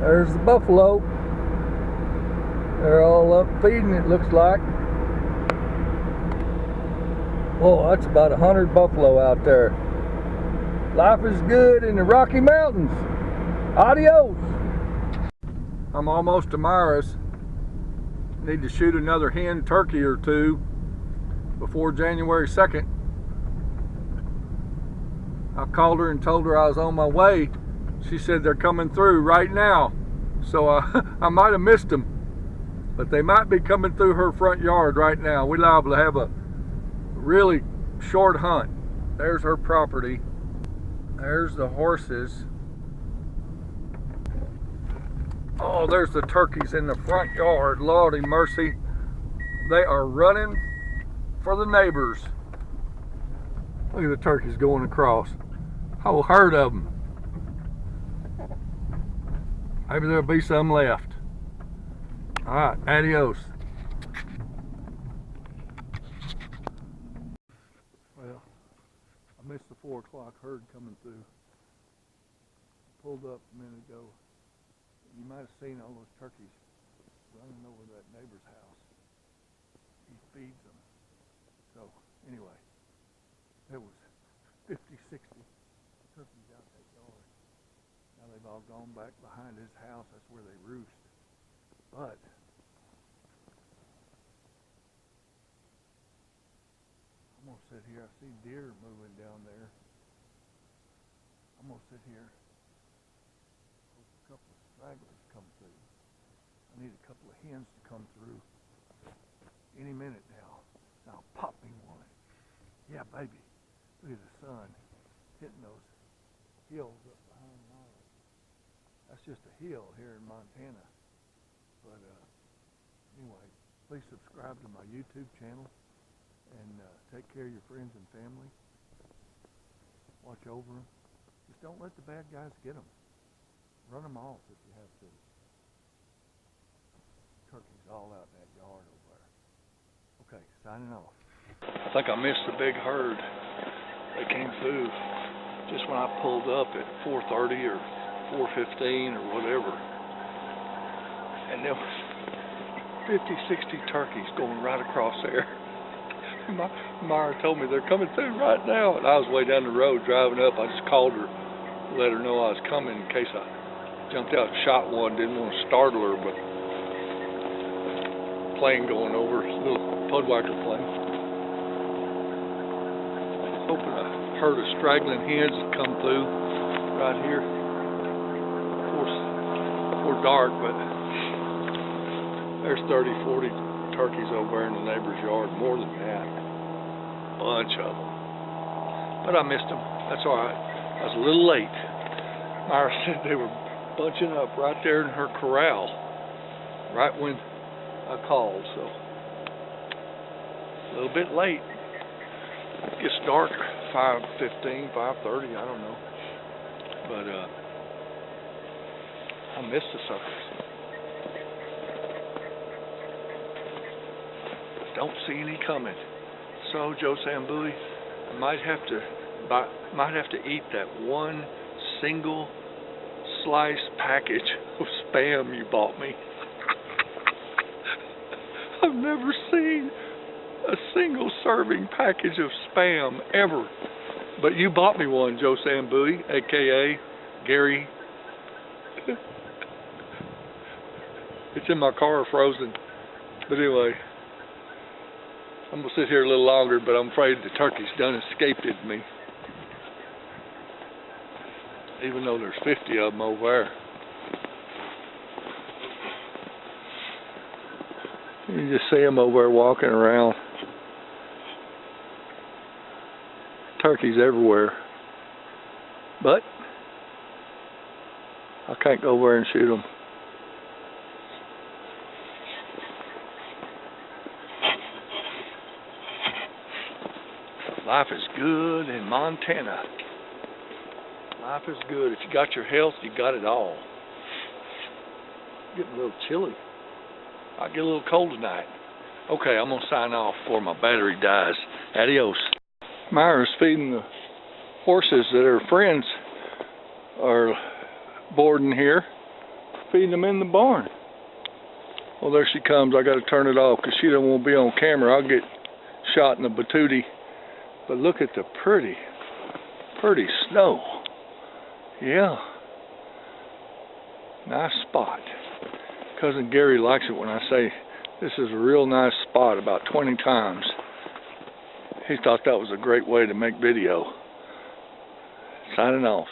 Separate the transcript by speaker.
Speaker 1: There's the buffalo. They're all up feeding, it looks like. Oh, that's about 100 buffalo out there. Life is good in the Rocky Mountains. Adios. I'm almost to Myra'S. Need to shoot another hen turkey or two before January 2nd. I called her and told her I was on my way. She said they're coming through right now. So I might have missed them. But they might be coming through her front yard right now. We're liable to have a really short hunt. There's her property. There's the horses. Oh, there's the turkeys in the front yard. Lordy mercy. They are running for the neighbors. Look at the turkeys going across. Whole herd of them. Maybe there'll be some left. All right, adios. Well, I missed the 4 o'clock herd coming through. Pulled up a minute ago. You might have seen all those turkeys running over that neighbor's house. He feeds them. So, anyway, there was 50, 60 turkeys out that yard. Now they've all gone back behind his house. That's where they roost. But I'm gonna sit here. I see deer moving down there. I'm gonna sit here. A couple of stragglers come through. I need a couple of hens to come through any minute now. Now pop me one. Yeah, baby. Look at the sun hitting those hills up behind Myra'S. That's just a hill here in Montana. But anyway, please subscribe to my YouTube channel and take care of your friends and family. Watch over them. Just don't let the bad guys get them. Run them off if you have to. Turkeys all out in that yard over there. Okay, signing off. I think I missed the big herd. They came through just when I pulled up at 4:30 or 4:15 or whatever. And there was 50, 60 turkeys going right across there. Myra told me they're coming through right now. And I was way down the road driving up. I just called her, let her know I was coming in case I jumped out and shot one. Didn't want to startle her, but plane going over, little Pudwacker plane. Hoping a herd of straggling hens would come through right here. Of course, before dark, but there's 30, 40 turkeys over there in the neighbor's yard, more than that. Bunch of them. But I missed them. That's all right. I was a little late. Myra said they were bunching up right there in her corral, right when I called, so a little bit late. It gets dark 5:15, 5:30, I don't know. But I missed the suckers. Don't see any coming. So Joe Bowie, I might have to eat that one single slice package of Spam you bought me. I've never seen a single serving package of Spam ever. But you bought me one, Joe Bowie, aka Gary. It's in my car frozen. But anyway, I'm going to sit here a little longer, but I'm afraid the turkey's done escaped me. Even though there's 50 of them over there. You just see them over there walking around. Turkeys everywhere. But I can't go over there and shoot them. Life is good in Montana. Life is good. If you got your health, you got it all. Getting a little chilly. I get a little cold tonight. Okay, I'm going to sign off before my battery dies. Adios. Myra'S feeding the horses that her friends are boarding here. feeding them in the barn. Well, there she comes. I got to turn it off because she don't want to be on camera. I'll get shot in the patootie. But look at the pretty snow. Yeah. Nice spot. Cousin Gary likes it when I say this is a real nice spot about 20 times. He thought that was a great way to make video. Signing off.